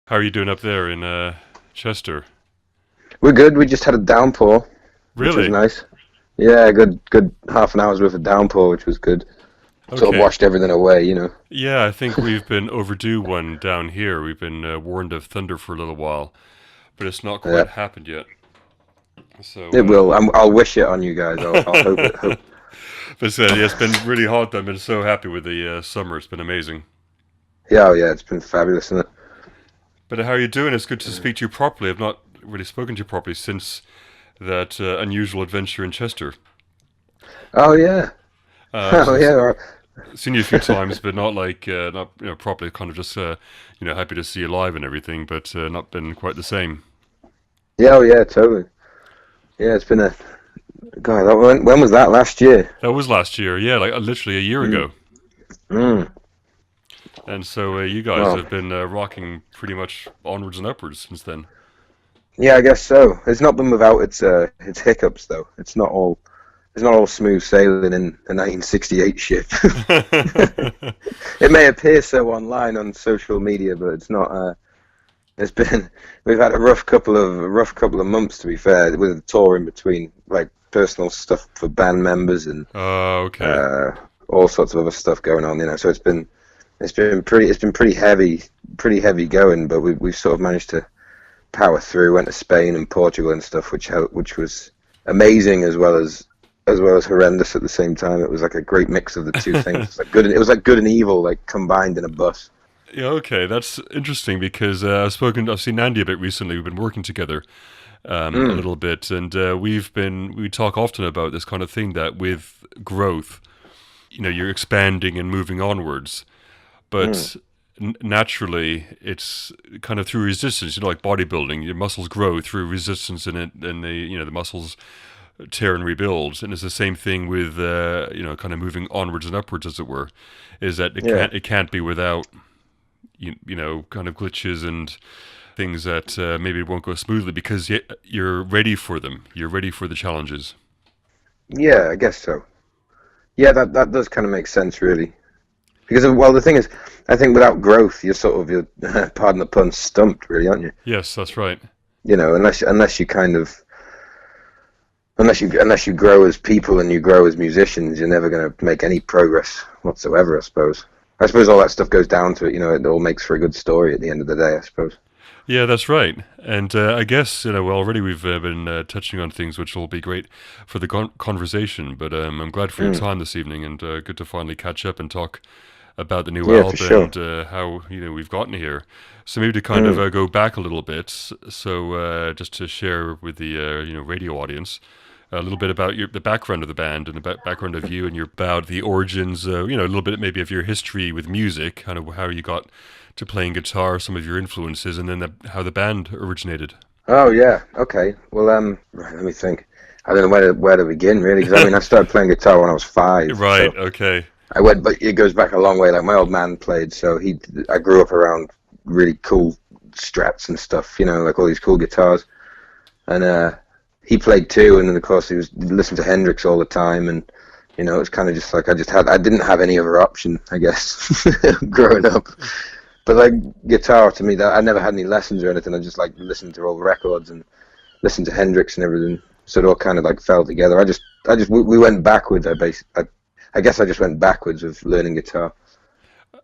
How are you doing up there in Chester? We're good. We just had a downpour, which was Really? nice. Yeah, good half an hour's worth of downpour, which was good. Sort of Okay. washed everything away. Yeah, I think we've been overdue one down here. We've been warned of thunder for a little while, but it's not Yeah, quite happened yet. So, it will. I'll wish it on you guys. I'll hope it. but yeah, it's been really hot. I've been so happy with the summer. It's been amazing. Yeah, oh yeah, it's been fabulous, isn't it? But how are you doing? It's good to speak to you properly. I've not really spoken to you properly since that unusual adventure in Chester. Oh yeah, oh So, yeah, all right. seen you a few times, but not like not properly. Kind of just happy to see you live and everything, but not been quite the same. Yeah, oh yeah, totally. Yeah, it's been a God. When was that? Last year. That was last year, yeah, like literally a year Mm, ago. mm. And so you guys Well, have been rocking pretty much onwards and upwards since then. yeah, I guess so. It's not been without its hiccups though. It's not all smooth sailing in a 1968 ship. It may appear so online on social media, but it's not. It's been we've had a rough couple of months, to be fair, with a tour in between, like personal stuff for band members and Okay. uh, all sorts of other stuff going on. So it's been pretty heavy going, but we've sort of managed to power through. Went to Spain and Portugal and stuff, which was amazing as well as horrendous at the same time. It was like a great mix of the two things. It was like good and evil, like combined in a bus. Yeah, okay, that's interesting because I've seen Andy a bit recently. We've been working together a Mm, little bit, and we talk often about this kind of thing that with growth, you're expanding and moving onwards, mm, but naturally it's kind of through resistance. Like bodybuilding, your muscles grow through resistance, and the muscles tear and rebuild. And it's the same thing with kind of moving onwards and upwards, as it were. Is that it yeah, can't be without kind of glitches and things that maybe won't go smoothly because you're ready for them. You're ready for the challenges. yeah. I guess so. Yeah, that does kind of make sense, really. Because well, the thing is, I think without growth, you're pardon the pun, stumped, really, aren't you? Yes, that's right. Unless you kind of unless you grow as people and you grow as musicians, you're never going to make any progress whatsoever, I suppose. I suppose all that stuff goes down to it. It all makes for a good story at the end of the day, I suppose. Yeah, that's right. And I guess well, already we've been touching on things which will be great for the conversation. But I'm glad for your Mm. time this evening, and good to finally catch up and talk about the new Yeah, for album sure. and how we've gotten here. So maybe to kind of Mm. go back a little bit. So just to share with the radio audience a little bit about the background of the band and the background of you and your about the origins. A little bit maybe of your history with music, kind of how you got to playing guitar, some of your influences, and then how the band originated. Oh yeah. Okay. Well, right, let me think. I don't know where to begin, really, because I mean, I started playing guitar when I was 5, Right. so Okay. but it goes back a long way. Like my old man played, so I grew up around really cool Strats and stuff, like all these cool guitars, and he played too. And then of course he was listening to Hendrix all the time, and it was kind of just like I didn't have any other option, I guess, growing up. But like guitar to me, that I never had any lessons or anything. I just like listened to old records and listened to Hendrix and everything. So it all kind of like fell together. We went backwards. I guess I just went backwards with learning guitar.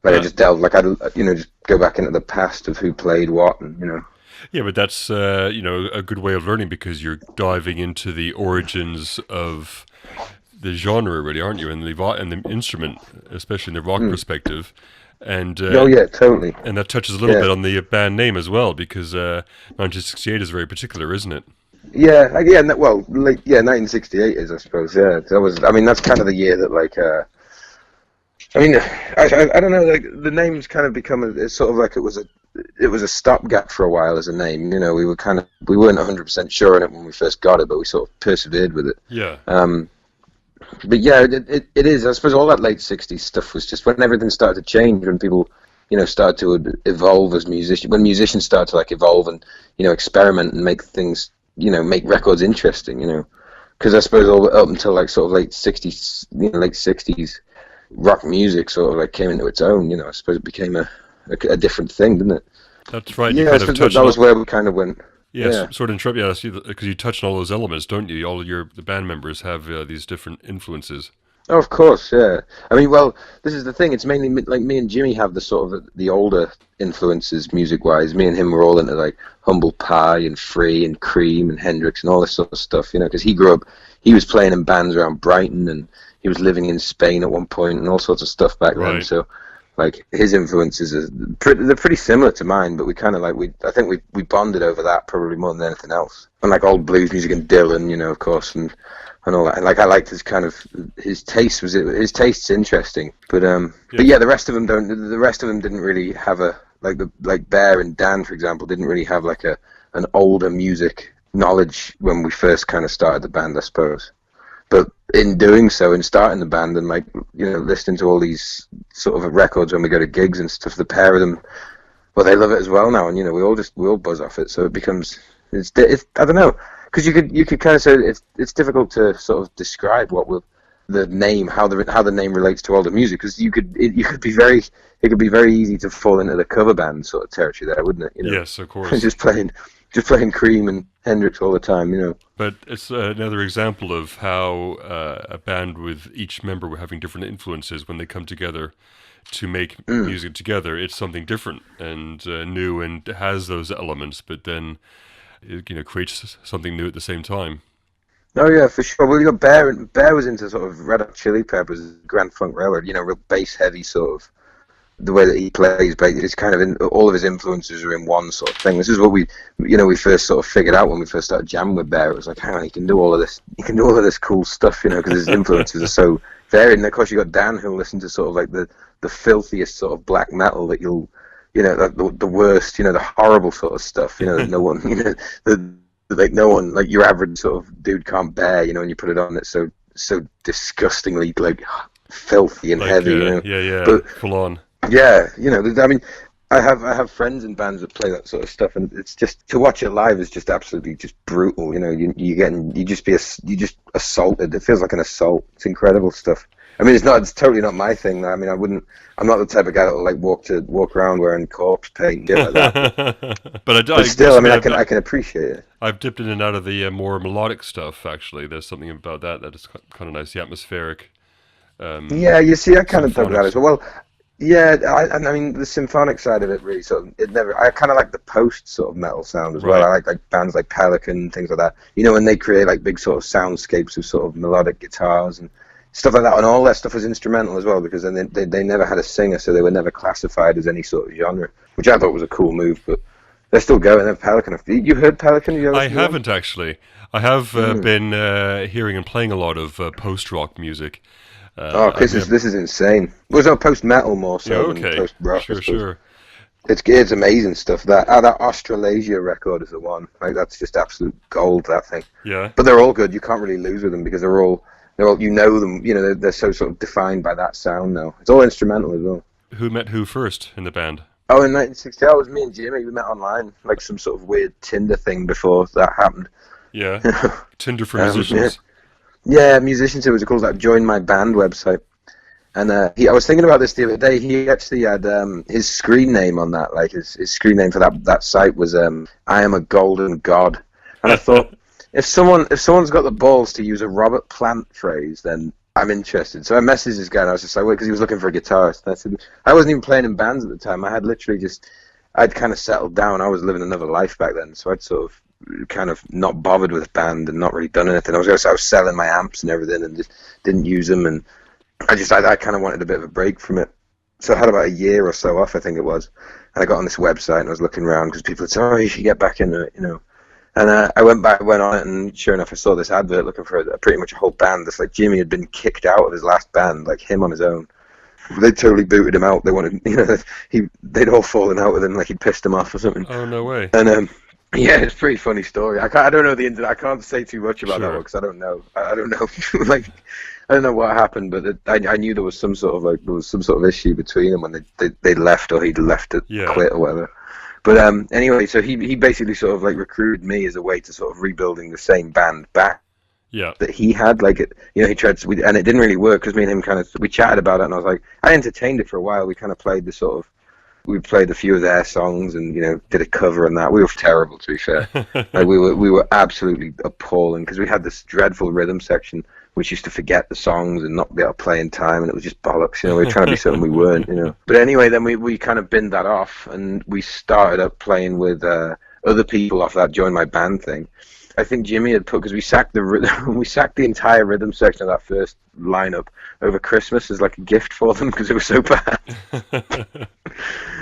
Like I Uh, just delved, like just go back into the past of who played what, and. yeah, but that's a good way of learning because you're diving into the origins of the genre, really, aren't you? And the instrument, especially in the rock Mm. perspective, and Oh yeah, totally. that touches a little Yeah, bit on the band name as well because 1968 is very particular, isn't it? yeah, well, like, yeah, 1968 is, I suppose. Yeah, that was. I mean, that's kind of the year that like. I mean, I don't know. Like the name's kind of become it's sort of like it was a stopgap for a while as a name. We weren't 100% sure on it when we first got it, but we sort of persevered with it. Yeah. Um, but yeah, it is. I suppose all that late '60s stuff was just when everything started to change, when people, started to evolve as musicians. When musicians started to like evolve and experiment and make things, make records interesting. Because I suppose all up until like sort of late '60s, rock music sort of like came into its own. I suppose it became a different thing, didn't it? That's right. You Yeah, kind of so touch that on was all. where we kind of went. Yes, Yeah. sort of interrupt. Yeah, because you touch on all those elements, don't you? All your the band members have these different influences. Oh, of course, yeah. I mean, well, this is the thing. It's mainly like me and Jimmy have the sort of the older influences music-wise. Me and him were all into like Humble Pie and Free and Cream and Hendrix and all this sort of stuff, you know, because he grew up, he was playing in bands around Brighton and he was living in Spain at one point and all sorts of stuff back then. Right. So, like, his influences are they're pretty similar to mine, but we kind of like, I think we bonded over that probably more than anything else. And like old blues music and Dylan, you know, of course, and all that. And like I liked his kind of his taste his taste's interesting, but Yes. yeah, the rest of them don't. The rest of them didn't really have a like Bear and Dan, for example, didn't really have like an older music knowledge when we first kind of started the band, I suppose. But in doing so, in starting the band and like you know listening to all these sort of records when we go to gigs and stuff, the pair of them, well, they love it as well now, and you know we all buzz off it, so it becomes it's I don't know because you could kind of say it's difficult to sort of describe what will the name how the name relates to all the music because you could be very it could be very easy to fall into the cover band sort of territory there, wouldn't it? You know, Yes, of course. just playing Cream and Hendrix all the time, you know. But it's another example of how a band with each member having different influences when they come together to make music together, it's something different and new and has those elements, but then it creates something new at the same time. Oh yeah, for sure. Well, you got Bear. And Bear was into sort of Red Hot Chili Peppers, Grand Funk Railroad. You know, real bass heavy sort of the way that he plays. But it's kind of all of his influences are in one sort of thing. This is what we first sort of figured out when we first started jamming with Bear. It was like, hang on, he can do all of this. He can do all of this cool stuff, you know, because his influences are so varied. And of course, you got Dan who'll listen to sort of like the filthiest sort of black metal that you'll, you know, the worst, you know, the horrible sort of stuff, you know, that no one, you know, like no one, like your average sort of dude can't bear, you know, when you put it on, it's so disgustingly like filthy and Like, heavy, you know. yeah, But full on. yeah, you know, I mean, I have friends in bands that play that sort of stuff, and it's just to watch it live is just absolutely just brutal. You know, you just assaulted. It feels like an assault. It's incredible stuff. I mean, it's totally not my thing. I mean, I'm not the type of guy that will like walk around wearing corpse paint and shit like that. But But still, must I mean, admit, I can appreciate it. I've dipped in and out of the more melodic stuff. Actually, there's something about that is kind of nice. The atmospheric, Yeah, you see, I kind of dug that symphonics. as well. Well, yeah, I mean, the symphonic side of it really sort of, it never, I kind of like the post sort of metal sound as well. Right. I like bands like Pelican, things like that. You know, when they create like big sort of soundscapes with sort of melodic guitars and stuff like that, and all that stuff was instrumental as well because then they never had a singer, so they were never classified as any sort of genre, which I thought was a cool move, but they're still going. They're Pelican. You heard Pelican? You ever I listen to them? haven't actually. I have been hearing and playing a lot of post rock music. Oh, I mean, this is insane. Well, it's not post metal more yeah, so than okay, post rock, I sure, suppose. sure, It's amazing stuff. That Australasia record is the one. Like that's just absolute gold. That thing. yeah. But they're all good. You can't really lose with them because they're all you know them. You know they're so sort of defined by that sound now. It's all instrumental as well. Who met who first in the band? Oh, in 1960, it was me and Jimmy. We met online, like some sort of weird Tinder thing before that happened. Yeah, Tinder for Yeah. musicians. Yeah, musicians. It was called that Join My Band website. And I was thinking about this the other day. He actually had his screen name on that. Like his screen name for that site was "I am a golden god." And I thought, if someone's got the balls to use a Robert Plant phrase, then I'm interested. So I messaged this guy, and I was just like, wait, because he was looking for a guitarist. And I said, I wasn't even playing in bands at the time. I had literally I'd kind of settled down. I was living another life back then, so I'd sort of kind of not bothered with band and not really done anything. I was selling my amps and everything, and just didn't use them and. I kind of wanted a bit of a break from it. So I had about a year or so off, I think it was. And I got on this website and I was looking around because people had said, oh, you should get back into it, you know. And I went on it and sure enough I saw this advert looking for pretty much a whole band. It's like Jimmy had been kicked out of his last band, like him on his own. They totally booted him out. They wanted, you know, they'd all fallen out with him like he'd pissed him off or something. Oh, no way. And yeah, it's a pretty funny story. I don't know the internet. I can't say too much about that Sure. one because I don't know. I don't know. Like I don't know what happened, but I knew there was some sort of issue between them when they left or he'd left to Yeah. quit or whatever. But anyway, so he basically sort of like recruited me as a way to sort of rebuilding the same band back Yeah. that he had. Like it, you know, he tried to, and it didn't really work because me and him we chatted about it, and I was like, I entertained it for a while. We kind of played the sort of We played a few of their songs and did a cover on that. We were terrible, to be fair. Like we were absolutely appalling because we had this dreadful rhythm section which used to forget the songs and not be able to play in time, and it was just bollocks. We were trying to be something we weren't. But anyway, then we kind of binned that off, and we started up playing with other people off that join my band thing. I think Jimmy had put, because we sacked the entire rhythm section of that first lineup over Christmas as like a gift for them because it was so bad.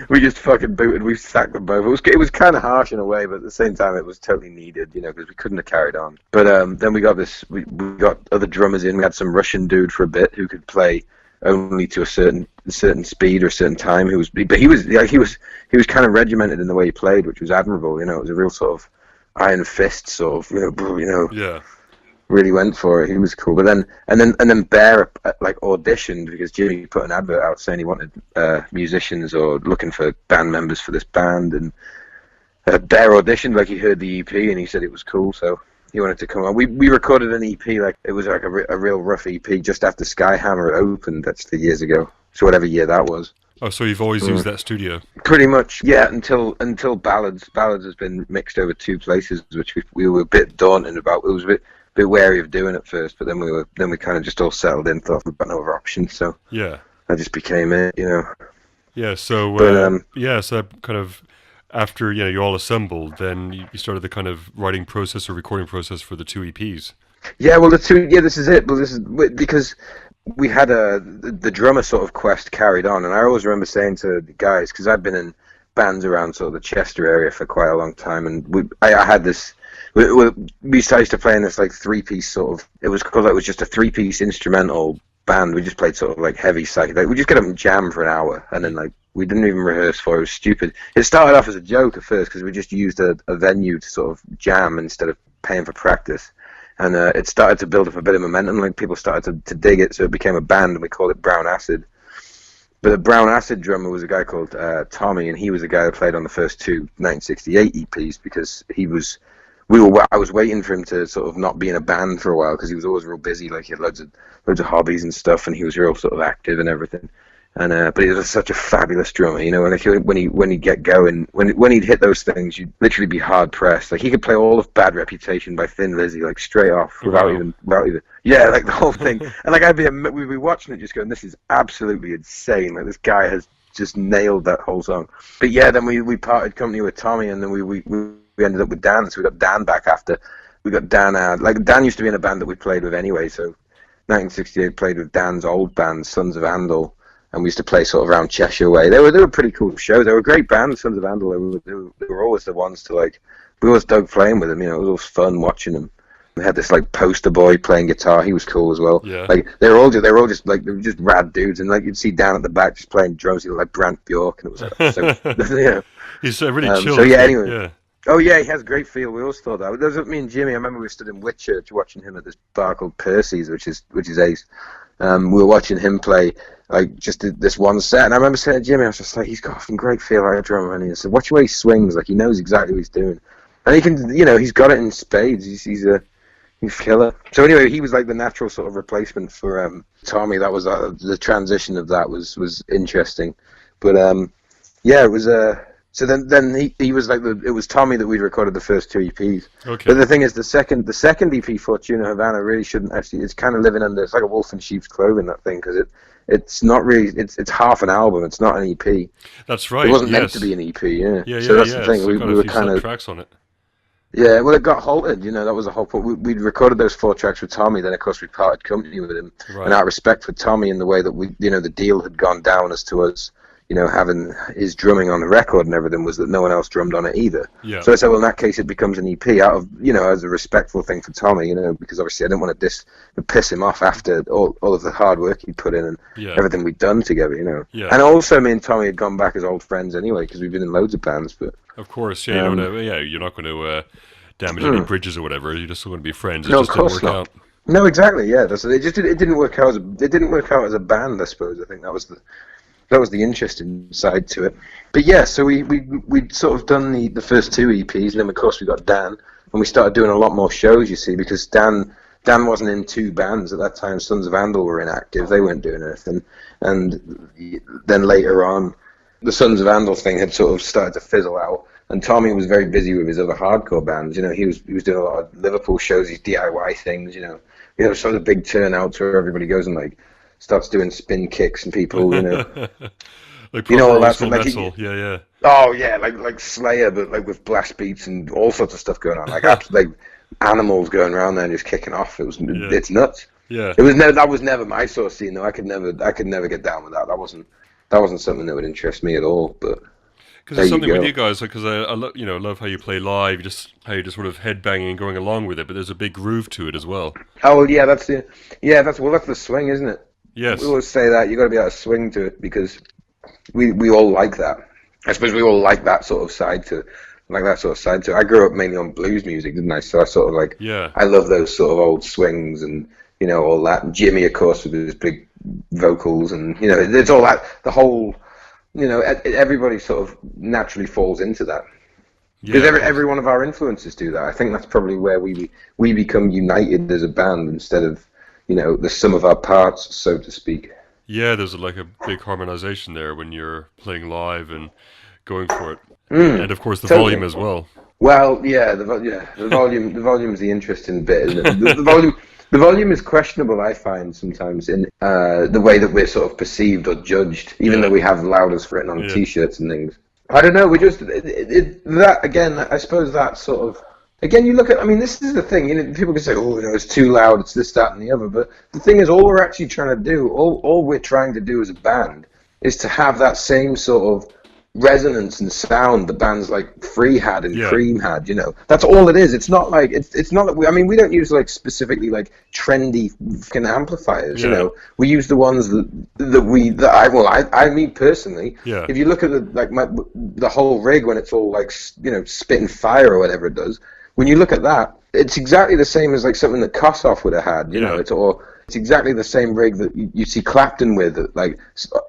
We just fucking booted. We sacked them both. It was kind of harsh in a way, but at the same time it was totally needed, because we couldn't have carried on. But then we got we got other drummers in. We had some Russian dude for a bit who could play only to a certain speed or a certain time. But he was kind of regimented in the way he played, which was admirable. It was a real sort of iron fist sort of, Yeah. Really went for it. He was cool. But then Bear like auditioned because Jimmy put an advert out saying he wanted musicians or looking for band members for this band, and Bear auditioned, like he heard the EP and he said it was cool, so he wanted to come on. We recorded an EP, like it was like a real rough EP just after Skyhammer opened, actually, years ago. So whatever year that was. Oh, so you've always used that studio? Pretty much, yeah. Until Ballads has been mixed over two places, which we were a bit daunted about. It was a bit wary of doing at first, but then we kind of just all settled in, thought we've got no other options. So yeah, that just became it, Yeah. So so that kind of after you all assembled, then you started the kind of writing process or recording process for the two EPs. Yeah, well, this is it. But this is because we had the drummer sort of quest carried on, and I always remember saying to the guys, because I've been in bands around sort of the Chester area for quite a long time, and I had this. We used to play in this like 3-piece sort of. It was just a 3-piece instrumental band. We just played sort of like heavy psychedelic. We just get up and jam for an hour, and then like we didn't even rehearse for it. It was stupid. It started off as a joke at first because we just used a venue to sort of jam instead of paying for practice. And it started to build up a bit of momentum. Like people started to dig it, so it became a band, and we called it Brown Acid. But the Brown Acid drummer was a guy called Tommy, and he was the guy who played on the first two 1968 EPs because I was waiting for him to sort of not be in a band for a while because he was always real busy. Like he had loads of hobbies and stuff, and he was real sort of active and everything. And but he was such a fabulous drummer, and like when he'd get going, when he'd hit those things, you'd literally be hard pressed. Like he could play all of Bad Reputation by Thin Lizzy, like straight off without even yeah, like the whole thing. And like we'd be watching it just going, this is absolutely insane. Like this guy has just nailed that whole song. But yeah, then we parted company with Tommy, and then we ended up with Dan. So we got Dan back after. We got Dan out. Like Dan used to be in a band that we played with anyway. So 1968 played with Dan's old band, Sons of Andal. And we used to play sort of around Cheshire way. They were pretty cool shows. They were a great band, Sons of Andal. They were always the ones to like. We always dug playing with them. It was always fun watching them. We had this like poster boy playing guitar. He was cool as well. Yeah. Like they were just rad dudes. And like you'd see Dan at the back just playing drums. He looked like Brant Bjork, and it was like so. He's really chill. So yeah, anyway. Yeah. Oh yeah, he has a great feel. We always thought that. There was me and Jimmy. I remember we stood in Whitchurch watching him at this bar called Percy's, which is ace. We were watching him play like just this one set, and I remember saying to Jimmy, I was just like, he's got a great feel like a drummer, and he said, watch the way he swings, like he knows exactly what he's doing, and he can, he's got it in spades. He's killer. So anyway, he was like the natural sort of replacement for Tommy. That was the transition of that was interesting, but yeah, it was So then he was like it was Tommy that we'd recorded the first two EPs. Okay. But the thing is, the second EP, Fortuna Havana, really shouldn't actually. It's kind of living under. It's like a wolf in sheep's clothing, that thing, because it's not really. It's half an album. It's not an EP. That's right. It wasn't meant to be an EP. Yeah. Yeah. So that's the thing. So we were kind of tracks on it. Yeah, well, it got halted. That was the whole point. We'd recorded those 4 tracks with Tommy. Then, of course, we parted company with him. Right. And out of respect for Tommy, in the way that the deal had gone down as to us. Having his drumming on the record and everything, was that no one else drummed on it either. Yeah. So I said, well, in that case, it becomes an EP out of, as a respectful thing for Tommy, because obviously I didn't want to piss him off after all of the hard work he'd put in and everything we'd done together, Yeah. And also, me and Tommy had gone back as old friends anyway, because we've been in loads of bands. But of course, you're not going to damage any bridges or whatever. You just want to be friends. It no, just of course didn't work not. out. No, exactly. Yeah, it didn't work out. It didn't work out as a band, I suppose. I think that was the interesting side to it. But yeah, so we'd sort of done the first 2 EPs, and then of course we got Dan, and we started doing a lot more shows, you see, because Dan wasn't in 2 bands at that time. Sons of Andal were inactive, they weren't doing anything. And then later on, the Sons of Andal thing had sort of started to fizzle out, and Tommy was very busy with his other hardcore bands. He was doing a lot of Liverpool shows, these DIY things. Some of the big turnouts where everybody goes and like starts doing spin kicks and people, Like proper all old that sort school of metal. Yeah, yeah. oh yeah, like Slayer, but like with blast beats and all sorts of stuff going on, like animals going around there and just kicking off. Yeah. It's nuts. Yeah. That was never my sort of scene though. I could never get down with that. That wasn't something that would interest me at all. But Because there there's you something with go. you guys, because love how you play live, just how you just sort of headbanging and going along with it, but there's a big groove to it as well. Oh well, yeah, that's the swing, isn't it? We Yes. always say that you got to be able to swing to it because we all like that. I suppose we all like that sort of side to it. I grew up mainly on blues music, didn't I? So I sort of like Yeah. I love those sort of old swings and all that. And Jimmy, of course, with his big vocals and it's all that the whole everybody sort of naturally falls into that because Yeah, of course. every one of our influences do that. I think that's probably where we become united as a band instead of the sum of our parts, so to speak. Yeah, there's like a big harmonization there when you're playing live and going for it. And Mm, of course the volume totally. as well. Well, yeah, the volume is the interesting bit, isn't it? The volume is questionable. I find sometimes in the way that we're sort of perceived or judged, even though Yeah. we have loudest written on Yeah. T-shirts and things. I don't know. We just that again. I suppose that sort of again. You look at. I mean, this is the thing. People can say, "Oh, it's too loud. It's this, that, and the other." But the thing is, all we're actually trying to do, all we're trying to do as a band, is to have that same sort of resonance and sound the bands like Free had and Yeah. Cream had. That's all it is. It's not like it's not that I mean, we don't use like specifically like trendy fucking amplifiers. Yeah. We use the ones that I mean personally. Yeah. If you look at the whole rig when it's all like spitting fire or whatever it does, when you look at that, it's exactly the same as like something that Kossoff would have had. Yeah. It's exactly the same rig that you see Clapton with at like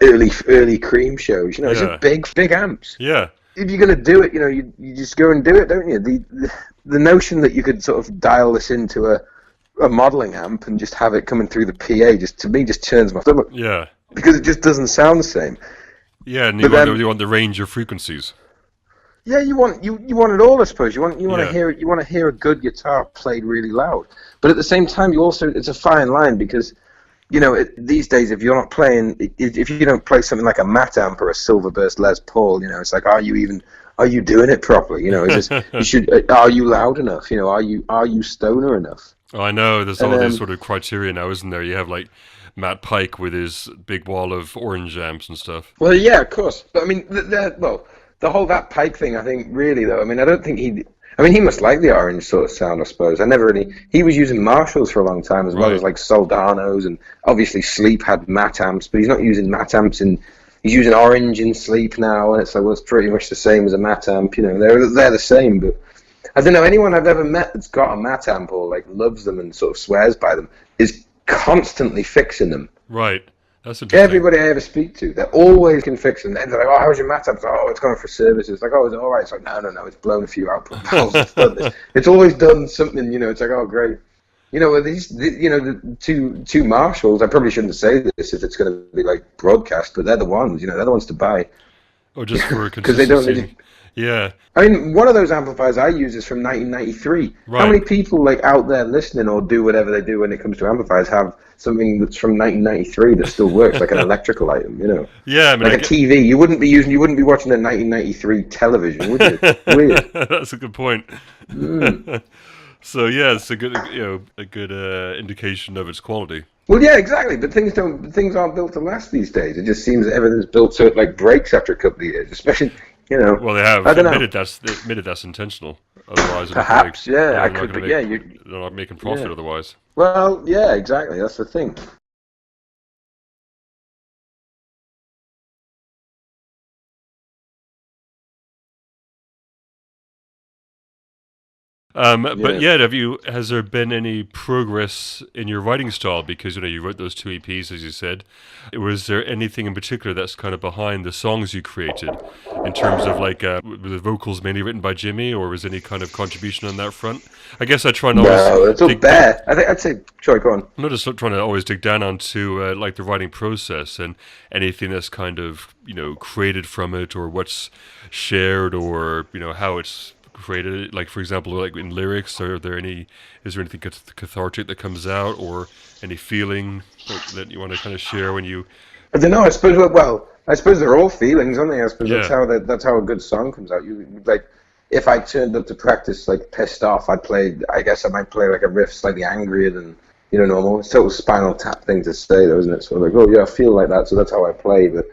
early Cream shows. It's Yeah. just big amps. Yeah. If you're gonna do it, you just go and do it, don't you? The notion that you could sort of dial this into a modeling amp and just have it coming through the PA just to me just turns my stomach Yeah. because it just doesn't sound the same. Yeah, and But then you want the range of frequencies. yeah, you want it all, I suppose. You want to Yeah. hear it. You want to hear a good guitar played really loud. But at the same time, it's a fine line because these days if you're not playing, if you don't play something like a Matt amp or a Silverburst Les Paul, it's like are you doing it properly? Is this you should are you loud enough? Are you stoner enough? Oh, I know. There's And all these sort of criteria now, isn't there? You have like Matt Pike with his big wall of orange amps and stuff. well, yeah, of course. But I mean, the whole that Pike thing. I think really though. I mean, I don't think he. I mean, he must like the orange sort of sound, I suppose. I never really. He was using Marshalls for a long time, as well as Right. like Soldanos, and obviously Sleep had Matt amps, but he's not using Matt amps in. He's using orange in Sleep now, and it's like, well, it's pretty much the same as a Matt amp. They're the same, but I don't know. Anyone I've ever met that's got a Matt amp or like loves them and sort of swears by them is constantly fixing them. Right. That's interesting. Everybody I ever speak to, they're always can fix them. They're like, "Oh, how's your mat up?" Oh, it's going for services. Like, "Oh, is it all right?" It's like, "No, it's blown a few output valves. It's done this. It's always done something." It's like, "Oh, great." The two Marshalls. I probably shouldn't say this if it's going to be like broadcast, but they're the ones. They're the ones to buy Oh, just for because they don't. consistency. Yeah. I mean, one of those amplifiers I use is from 1993. How Right. many people like out there listening or do whatever they do when it comes to amplifiers have something that's from 1993 that still works, like an electrical item, Yeah. I mean, like I a get. TV? You wouldn't be watching a 1993 television, would you? Weird. That's a good point. Mm. So yeah, it's a good a good indication of its quality. Well, yeah, exactly. But things aren't built to last these days. It just seems that everything's built so it like breaks after a couple of years, especially. Well, they I have don't know. admitted that's intentional. Otherwise, it'd be like Perhaps, yeah, yeah, I could, but yeah, they're not making profit yeah. otherwise. Well, yeah, exactly. That's the thing. But Yeah. yeah, has there been any progress in your writing style? Because you wrote those two EPs, as you said. Was there anything in particular that's kind of behind the songs you created, in terms of like were the vocals mainly written by Jimmy, or was any kind of contribution on that front? I guess I try and always No, it's all dig. bare. I'd say. Sorry, go on. I'm not just trying to always dig down onto like the writing process and anything that's kind of created from it, or what's shared, or how it's created. Like for example, like in lyrics, is there anything cathartic that comes out, or any feeling that you want to kind of share when you? I don't know. I suppose. Well, I suppose they're all feelings, aren't they? I suppose Yeah, that's how a good song comes out. You like, if I turned up to practice like pissed off, I'd play. I guess I might play like a riff slightly angrier than normal. It's sort of Spinal Tap thing to say, though, isn't it? So like, oh yeah, I feel like that, so that's how I play. But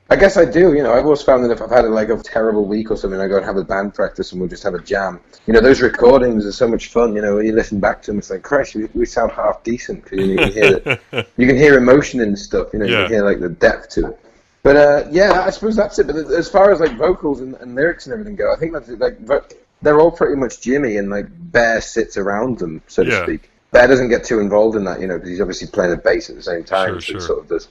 I guess I do. I've always found that if I've had like a terrible week or something, I go and have a band practice and we'll just have a jam. Those recordings are so much fun. When you listen back to them, it's like, Christ, we sound half decent because you can hear it. You can hear emotion and stuff. You yeah, can hear like the depth to it. But yeah, I suppose that's it. But as far as like vocals and lyrics and everything go, I think that's like they're all pretty much Jimmy, and like Bear sits around them, so to yeah. speak. Bear doesn't get too involved in that, because he's obviously playing the bass at the same time, Sure, so he sure. sort of does.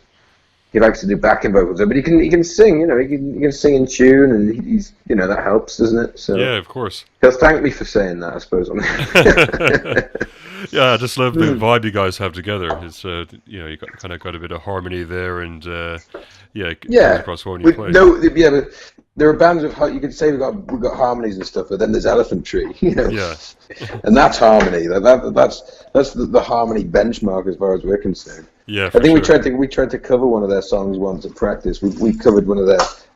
He likes to do backing vocals, but he can sing, he can sing in tune, and he's that helps, doesn't it? So Yeah, of course. he'll thank me for saying that, I suppose. Yeah, I just love the vibe you guys have together. It's you kind of got a bit of harmony there, and yeah, it comes Yeah, across well when you we play. no, yeah, but there are bands of you could say we've got harmonies and stuff, but then there's Elephant Tree, Yeah, and that's harmony. That's the harmony benchmark as far as we're concerned. yeah, I for think sure. we tried to cover one of their songs once at practice. We covered one of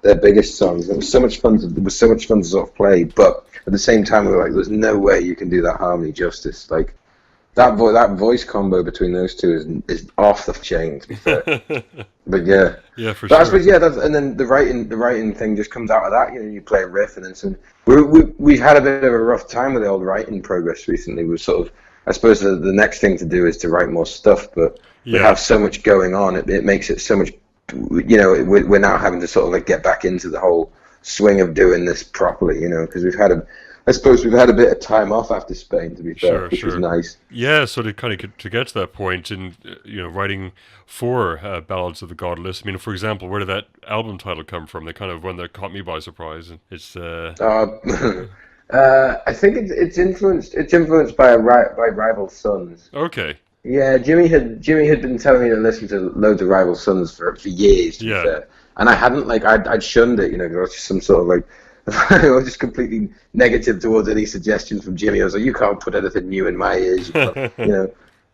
their biggest songs. It was so much fun. It was so much fun to sort of play, but at the same time we were like, "There's no way you can do that harmony justice." Like that voice combo between those two is off the chain. To be fair, but yeah. Yeah, for But I sure. suppose yeah, and then the writing thing just comes out of that. You play a riff, and then some. We've had a bit of a rough time with the old writing progress recently. We're sort of, I suppose the next thing to do is to write more stuff, but we Yeah, have so much going on. It makes it so much. We're now having to sort of like get back into the whole swing of doing this properly. Because I suppose we've had a bit of time off after Spain, to be fair, sure, which was sure. nice. Yeah, so to kind of to get to that point, and writing for ballads of the godless. I mean, for example, where did that album title come from? The kind of one that caught me by surprise. It's Uh, I think it's influenced. It's influenced by by Rival Sons. okay. Yeah, Jimmy had been telling me to listen to loads of Rival Sons for years, to be Yeah, fair, and I hadn't like I'd shunned it, it was just some sort of like I was just completely negative towards any suggestions from Jimmy. I was like, you can't put anything new in my ears, I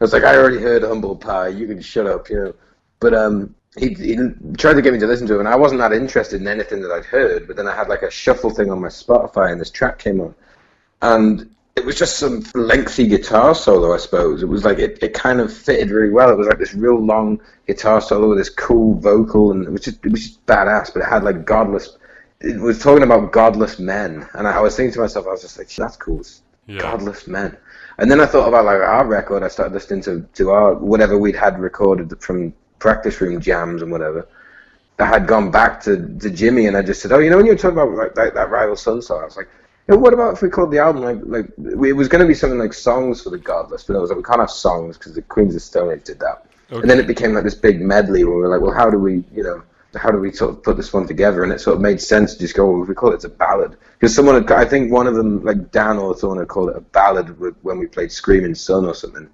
was like, I already heard Humble Pie, you can shut up. But he tried to get me to listen to it, and I wasn't that interested in anything that I'd heard. But then I had like a shuffle thing on my Spotify, and this track came on, and it was just some lengthy guitar solo, I suppose. It was like it kind of fitted really well. It was like this real long guitar solo with this cool vocal, and it was just badass. But it had like godless. It was talking about godless men, and I was thinking to myself, I was just like, that's cool, it's yeah, godless men. And then I thought about like our record. I started listening to our whatever we'd had recorded from practice room jams and whatever. I had gone back to Jimmy, and I just said, oh, when you were talking about like that Rival Sun song, I was like, what about if we called the album it was going to be something like Songs for the Godless, but I was like, we can't have songs because the Queens of Stone Age did that. And then okay. it became like this big medley where we were like, well, how do we sort of put this one together? And it sort of made sense to just go, well, if we call it a ballad. Because I think one of them, like Dan or someone had called it a ballad when we played Screaming Sun or something.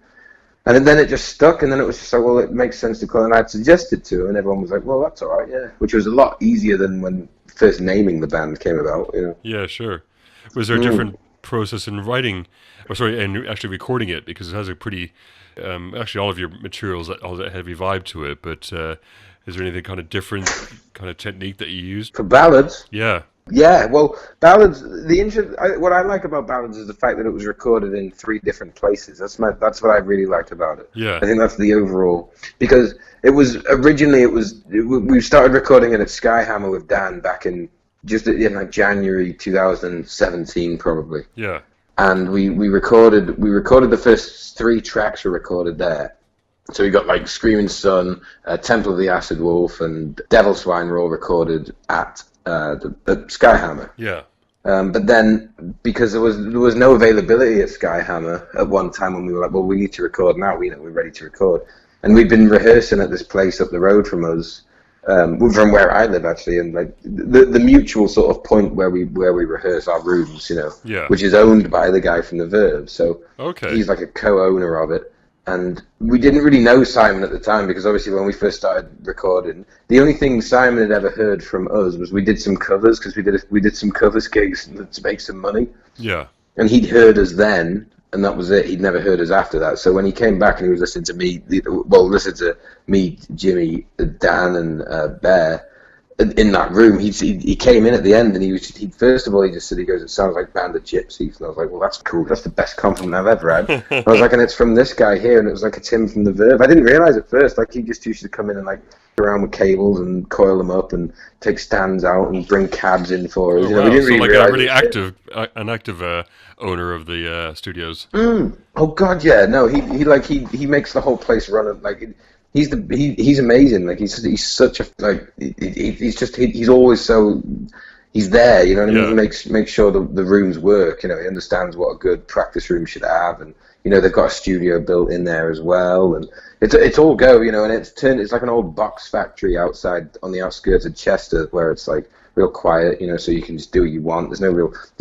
And then it just stuck, and then it was just like, well, it makes sense to call it, and I'd suggested to, and everyone was like, well, that's all right, yeah. Which was a lot easier than when first naming the band came about. Yeah, sure. Was there a different process in writing, or sorry, and actually recording it, because it has a pretty, actually all of your materials all that heavy vibe to it. But is there anything kind of different, kind of technique that you used? For ballads, Yeah, yeah, well, ballads. What I like about ballads is the fact that it was recorded in 3 different places. That's what I really liked about it. yeah, I think that's the overall, because it was originally we started recording it at Skyhammer with Dan back in like January 2017 probably, yeah, and we recorded the first 3 tracks were recorded there. So we got like Screaming Sun, Temple of the Acid Wolf, and Devil Swine were all recorded at the Skyhammer. yeah. But then, because there was no availability at Skyhammer at one time when we were like, well, we need to record now. We're ready to record, and we'd been rehearsing at this place up the road from us, from where I live actually, and like the mutual sort of point where we rehearse our rooms, Yeah. which is owned by the guy from the Verve. So Okay. he's like a co-owner of it. And we didn't really know Simon at the time because obviously when we first started recording, the only thing Simon had ever heard from us was we did some covers because we did some covers gigs to make some money, Yeah. and he'd heard us then, and that was it. He'd never heard us after that. So when he came back and he was listening to me, listening to me, Jimmy, Dan, and Bear in that room, he came in at the end and he first of all he just said, he goes, it sounds like Band of Gypsies, and I was like, well, that's cool, that's the best compliment I've ever had. I was like, and it's from this guy here, and it was like, it's him from the Verve. I didn't realize at first, like, he just used to come in and like around with cables and coil them up and take stands out and bring cabs in for us. Oh, We wow. didn't So really like realize a really it was him. active owner of the studios. Oh God, yeah. No, he makes the whole place run. Like he's amazing. Like he's such a like he's always so he's there. You know what I mean? Yeah. He makes sure the rooms work. He understands what a good practice room should have, and they've got a studio built in there as well, and it's all go. And it's like an old box factory outside on the outskirts of Chester, where it's like real quiet, so you can just do what you want. There's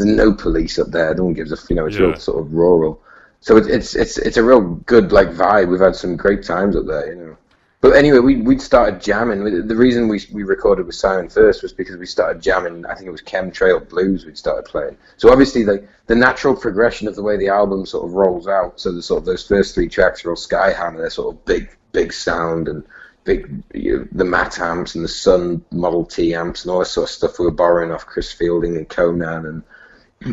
no police up there. No one gives a, it's Yeah. real sort of rural. So it's a real good like vibe. We've had some great times up there. But anyway, we'd started jamming. The reason we recorded with Simon first was because we started jamming. I think it was Chemtrail Blues we'd started playing. So obviously the natural progression of the way the album sort of rolls out. So the sort of those first three tracks are all Skyhammer. They're sort of big sound and big, the Matt amps and the Sun Model T amps and all this sort of stuff we were borrowing off Chris Fielding and Conan, and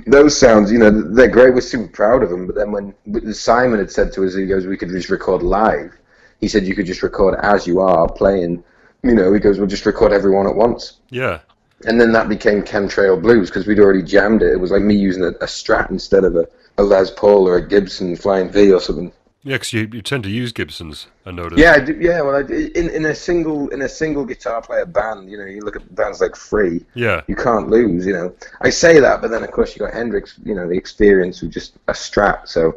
those sounds, they're great. We're super proud of them. But then when Simon had said to us, he goes, we could just record live. He said you could just record as you are playing. He goes, we'll just record everyone at once. Yeah. And then that became Chemtrail Blues because we'd already jammed it. It was like me using a Strat instead of a Les Paul or a Gibson Flying V or something. Yeah, because you tend to use Gibsons, I noticed. Yeah, yeah. Well, in a single guitar player band, you look at bands like Free. Yeah. You can't lose. I say that, but then of course you got Hendrix. The experience with just a Strat. So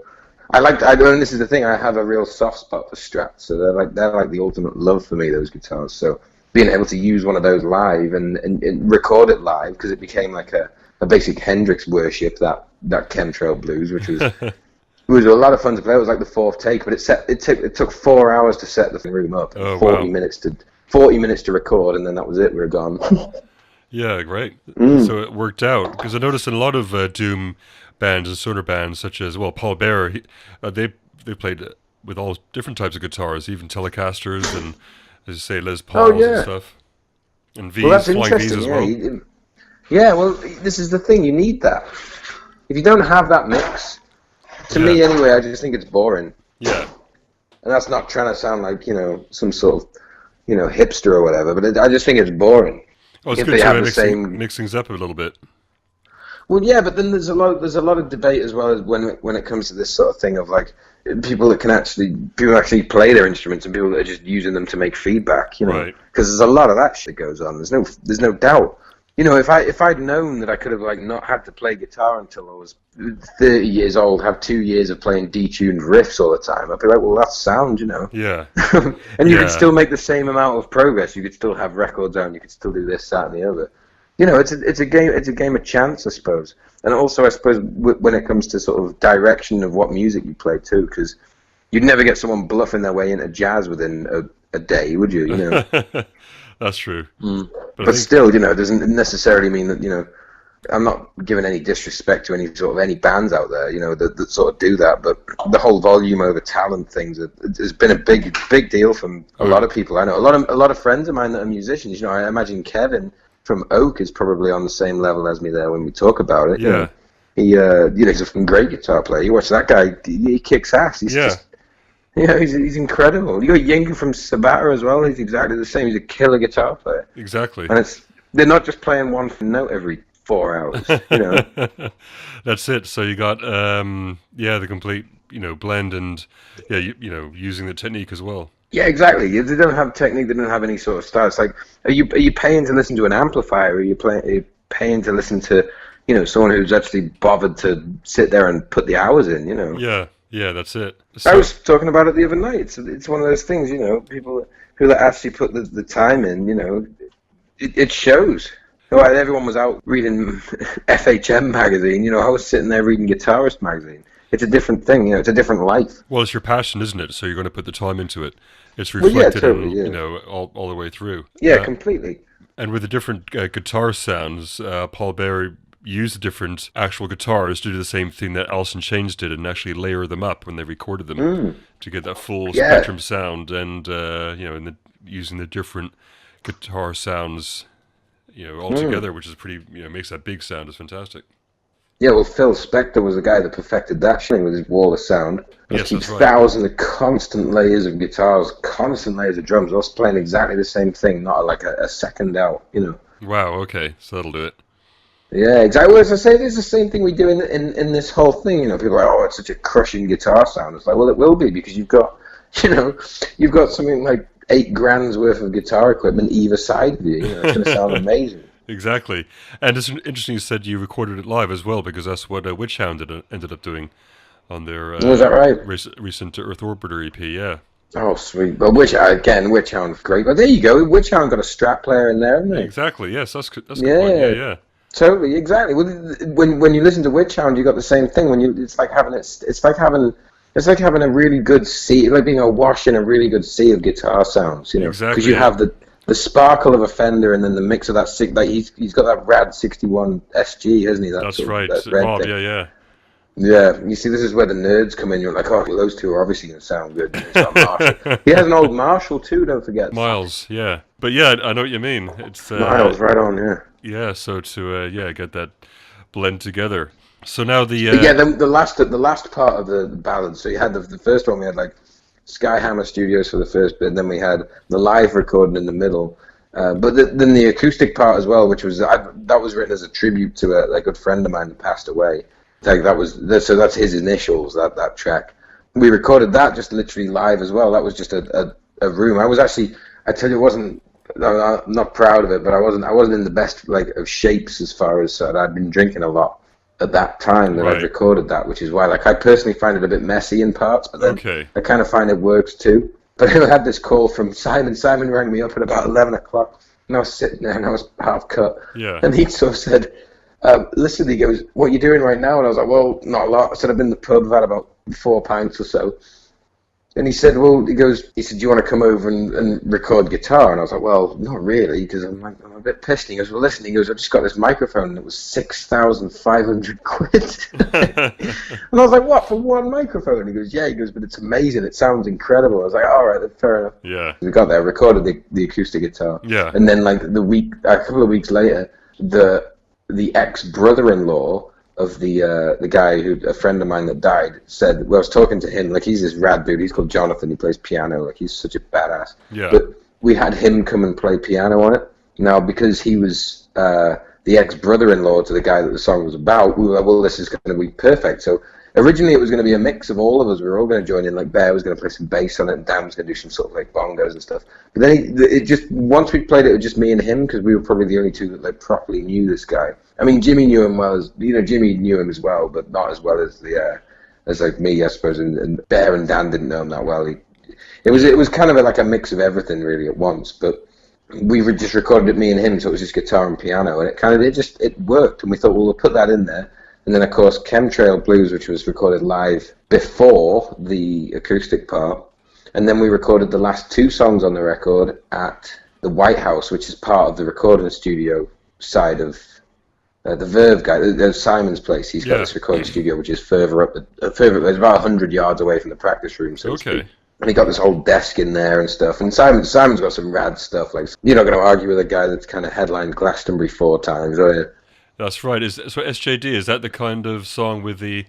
and this is the thing. I have a real soft spot for Strats. So they're like the ultimate love for me. Those guitars. So being able to use one of those live and record it live, because it became like a basic Hendrix worship, that Chemtrail Blues, which was. It was a lot of fun to play. It was like the fourth take, but it took 4 hours to set the room up, and Oh, 40 wow. minutes to record, and then that was it. We were gone. Yeah, great. So it worked out, because I noticed in a lot of Doom bands and stoner bands, such as, well, Paul Bearer, they played with all different types of guitars, even Telecasters and, as you say, Les Pauls and yeah. stuff, and Well, that's Flying V's interesting. as Yeah, well. yeah. Well, this is the thing. You need that. If you don't have that mix, to me anyway, I just think it's boring. Yeah. And that's not trying to sound like some sort of hipster or whatever, but I just think it's boring. Oh, it's If good they have to the same. mix things up a little bit. Well, yeah, but then there's a lot of debate as well as when it comes to this sort of thing of like people actually play their instruments and people that are just using them to make feedback, Right. because there's a lot of that shit goes on. There's no doubt. If I'd known that I could have like not had to play guitar until I was 30 years old, have 2 years of playing detuned riffs all the time, I'd be like, well, that's sound, Yeah. and you Yeah. could still make the same amount of progress. You could still have records on. You could still do this, that, and the other. It's a game. It's a game of chance, I suppose. And also, I suppose when it comes to sort of direction of what music you play too, because you'd never get someone bluffing their way into jazz within a day, would you? That's true. But I think, still, it doesn't necessarily mean that I'm not giving any disrespect to any bands out there, that sort of do that. But the whole volume over talent things has been a big deal from a lot of people. I know a lot of friends of mine that are musicians. I imagine Kevin from Oak is probably on the same level as me there when we talk about it. Yeah. He's a fucking great guitar player. You watch that guy; he kicks ass. He's Yeah. just. He's incredible. You got Yinka from Sabatta as well. He's exactly the same. He's a killer guitar player. Exactly. And they're not just playing one note every 4 hours. That's it. So you got the complete blend, and using the technique as well. Yeah, exactly. They don't have technique. They don't have any sort of style. It's like, are you paying to listen to an amplifier? Or are you paying to listen to someone who's actually bothered to sit there and put the hours in. Yeah, yeah, that's it. I So, was talking about it the other night. It's one of those things, people who that actually put the time in, it shows. Well, everyone was out reading FHM magazine. I was sitting there reading Guitarist magazine. It's a different thing, it's a different life. well, it's your passion, isn't it? So you're going to put the time into it. It's Well, yeah, reflected totally, in, yeah. all the way through. Yeah, completely. And with the different guitar sounds, Paul Bearer used the different actual guitars to do the same thing that Alice in Chains did and actually layer them up when they recorded them to get that full Yeah. spectrum sound and, using the different guitar sounds, all together, which is pretty, makes that big sound is fantastic. Yeah, well, Phil Spector was the guy that perfected that thing with his wall of sound. Just Yes, keeps that's right. thousands of constant layers of guitars, constant layers of drums, all playing exactly the same thing, not like a second out. Wow, okay, so that'll do it. Yeah, exactly. Well, as I say, it's the same thing we do in this whole thing. People are like, oh, it's such a crushing guitar sound. It's like, well, it will be because you've got something like 8 grand's worth of guitar equipment either side of you. It's going to sound amazing. Exactly. And it's interesting you said you recorded it live as well, because that's what Witch Hound ended up doing on their Oh, is that right? recent Earth Orbiter EP, yeah. Oh, sweet. But Witch Hound, great. But there you go. Witch Hound got a Strat player in there, haven't they? Exactly, yes, that's good point. Yeah, Yeah. totally, exactly. Well, when you listen to Witch Hound, you got the same thing. It's like having a really good sea, like being awash in a really good sea of guitar sounds. Exactly, because you yeah. have the sparkle of a Fender, and then the mix of that he's got that rad 61 SG, hasn't he? That's sort of- right, that red Rob, thing. yeah. Yeah, you see, this is where the nerds come in. You're like, oh, well, those two are obviously going to sound good. He's got Marshall. He has an old Marshall too. Don't forget. Miles, yeah. But yeah, I know what you mean. It's Miles, right on, yeah. yeah, so to get that blend together. So now the But yeah, the last part of the ballad. So you had the first one. We had like Skyhammer Studios for the first bit, and then we had the live recording in the middle. But then the acoustic part as well, which was that was written as a tribute to a good friend of mine who passed away. Like so that's his initials. That track. We recorded that just literally live as well. That was just a room. I tell you, it wasn't. I'm not proud of it, but I wasn't in the best of shapes as far as I'd been drinking a lot at that time that Right. I'd recorded that, which is why I personally find it a bit messy in parts, but then Okay. I kind of find it works too. But I had this call from Simon. Simon rang me up at about 11 o'clock, and I was sitting there and I was half cut. Yeah. And he sort of said, listen, he goes, what are you doing right now? And I was like, well, not a lot. I said, I've been in the pub, I've had about 4 pints or so. And he said, do you want to come over and record guitar? And I was like, well, not really, because I'm a bit pissed. And he goes, well, listen, I've just got this microphone, and it was 6,500 quid. And I was like, what, for one microphone? And he goes, yeah, but it's amazing, it sounds incredible. I was like, all right, then, fair enough. Yeah. We got there, recorded the acoustic guitar. Yeah. And then a couple of weeks later, the ex-brother-in-law of the guy a friend of mine that died, said, well, I was talking to him, he's this rad dude, he's called Jonathan, he plays piano, he's such a badass. Yeah. But we had him come and play piano on it. Now, because he was the ex-brother-in-law to the guy that the song was about, we were like, well, this is going to be perfect. So originally it was going to be a mix of all of us. We were all going to join in. Bear was going to play some bass on it, and Dan was going to do some sort of bongos and stuff. But then once we played it was just me and him, because we were probably the only two that properly knew this guy. I mean, Jimmy knew him well. Jimmy knew him as well, but not as well as as me, I suppose. And Bear and Dan didn't know him that well. It was kind of a mix of everything really at once. But we just recorded it, me and him, so it was just guitar and piano, and it worked. And we thought, well, we'll put that in there. And then, of course, Chemtrail Blues, which was recorded live before the acoustic part. And then we recorded the last 2 songs on the record at the White House, which is part of the recording studio side of the Verve guy, Simon's place. He's got this recording studio, which is further up. It's about 100 yards away from the practice room. So Okay. And he got this whole desk in there and stuff. And Simon's got some rad stuff. You're not going to argue with a guy that's kind of headlined Glastonbury 4 times, are you? That's right. So SJD, is that the kind of song with the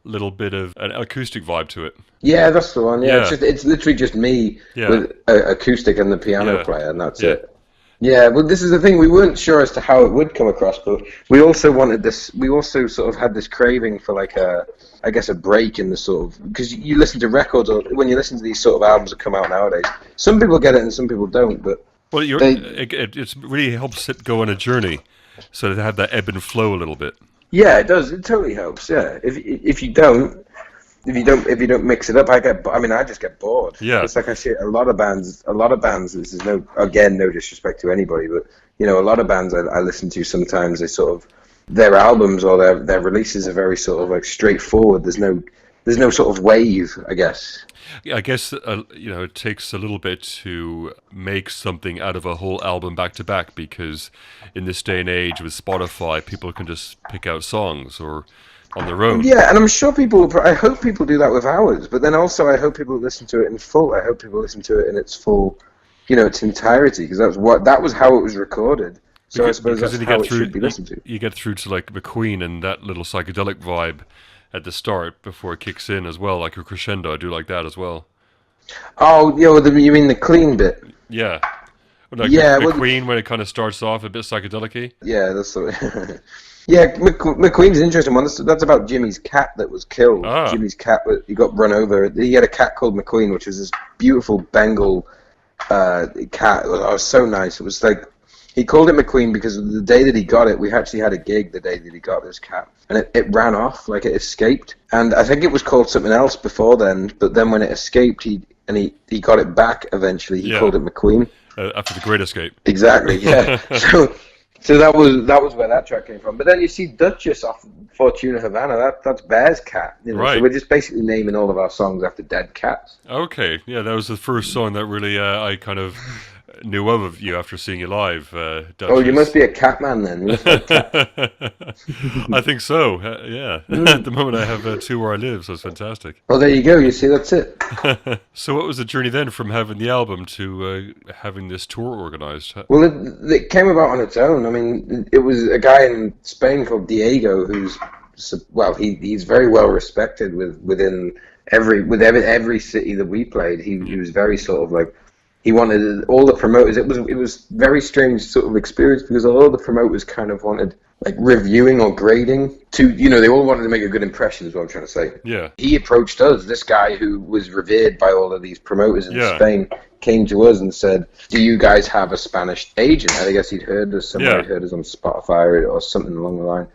little bit of an acoustic vibe to it? Yeah, that's the one. Yeah, Yeah. It's literally just me Yeah. with acoustic and the piano Yeah. player, and that's Yeah. it. Yeah, well, this is the thing. We weren't sure as to how it would come across, but we also wanted this. We also sort of had this craving for a break in the sort of, because you listen to records, or when you listen to these sort of albums that come out nowadays, some people get it and some people don't. But Well, they, it really helps it go on a journey, so to have that ebb and flow a little bit. Yeah, it does. It totally helps. Yeah. If you don't mix it up, I just get bored. Yeah. It's like I say, a lot of bands. This is no disrespect to anybody, but a lot of bands I listen to sometimes, they sort of, their albums or their releases are very sort of like straightforward. There's no sort of wave, I guess. Yeah, I guess it takes a little bit to make something out of a whole album back to back, because in this day and age with Spotify, people can just pick out songs or on their own. Yeah, and I'm sure I hope people do that with ours, but then also I hope people listen to it in full. I hope people listen to it in its full, its entirety, because that was how it was recorded. So I suppose Because that's then you how get it through should be listened to. you get through to like McQueen and that little psychedelic vibe at the start before it kicks in as well, like a crescendo. I do like that as well. Oh, yeah, well, you mean the clean bit? Yeah. Like Yeah, well, McQueen when it kind of starts off a bit psychedelic-y. yeah, that's sort of. Yeah, McQueen's an interesting one. That's about Jimmy's cat that was killed. Ah, Jimmy's cat, he got run over. He had a cat called McQueen, which was this beautiful Bengal cat. It was so nice. It was like, he called it McQueen because the day that he got it, we actually had a gig the day that he got this cat, and it ran off, like it escaped. And I think it was called something else before then, but then when it escaped, he got it back eventually. He yeah. called it McQueen. After the Great Escape. Exactly, yeah. So that was where that track came from. But then you see Duchess off Fortuna Havana. That's Bear's cat. Right. So we're just basically naming all of our songs after dead cats. Okay, yeah, that was the first song that really I kind of knew of you after seeing you live, Duchess. Oh, you must be a cat man then. You must like cats. I think so. Yeah. At the moment, I have two where I live, so it's fantastic. Well, there you go. You see, that's it. So, what was the journey then from having the album to having this tour organized? Well, it came about on its own. I mean, it was a guy in Spain called Diego, he's very well respected within every city that we played. He was very sort of like, he wanted all the promoters. It was very strange sort of experience, because all the promoters kind of wanted like reviewing or grading to, they all wanted to make a good impression, is what I'm trying to say. Yeah. He approached us. This guy who was revered by all of these promoters in Yeah. Spain came to us and said, "Do you guys have a Spanish agent?" I guess he'd heard us somewhere. Yeah. He'd heard us on Spotify or something along the line.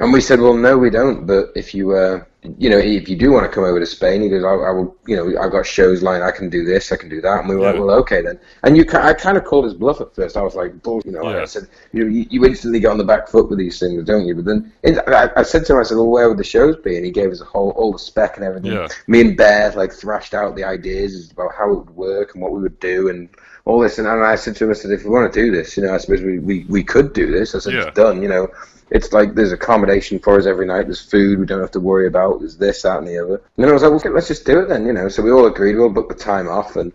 And we said, "Well, no, we don't. But if you, if you do want to come over to Spain," he goes, "I will. I've got shows lined. I can do this. I can do that." And we were like, "Well, okay then." And I kind of called his bluff at first. I was like, "Bull," Yeah. I said, "You instantly get on the back foot with these things, don't you?" But then I said to him, I said, "Well, where would the shows be?" And he gave us all the spec and everything. Yeah. Me and Bear like thrashed out the ideas about how it would work and what we would do and all this. And I said to him, I said, "If we want to do this, I suppose we could do this." I said, Yeah. "It's done, It's like there's accommodation for us every night. There's food we don't have to worry about. There's this, that, and the other." And then I was like, "Well, let's just do it then." So we all agreed. We all booked the time off, and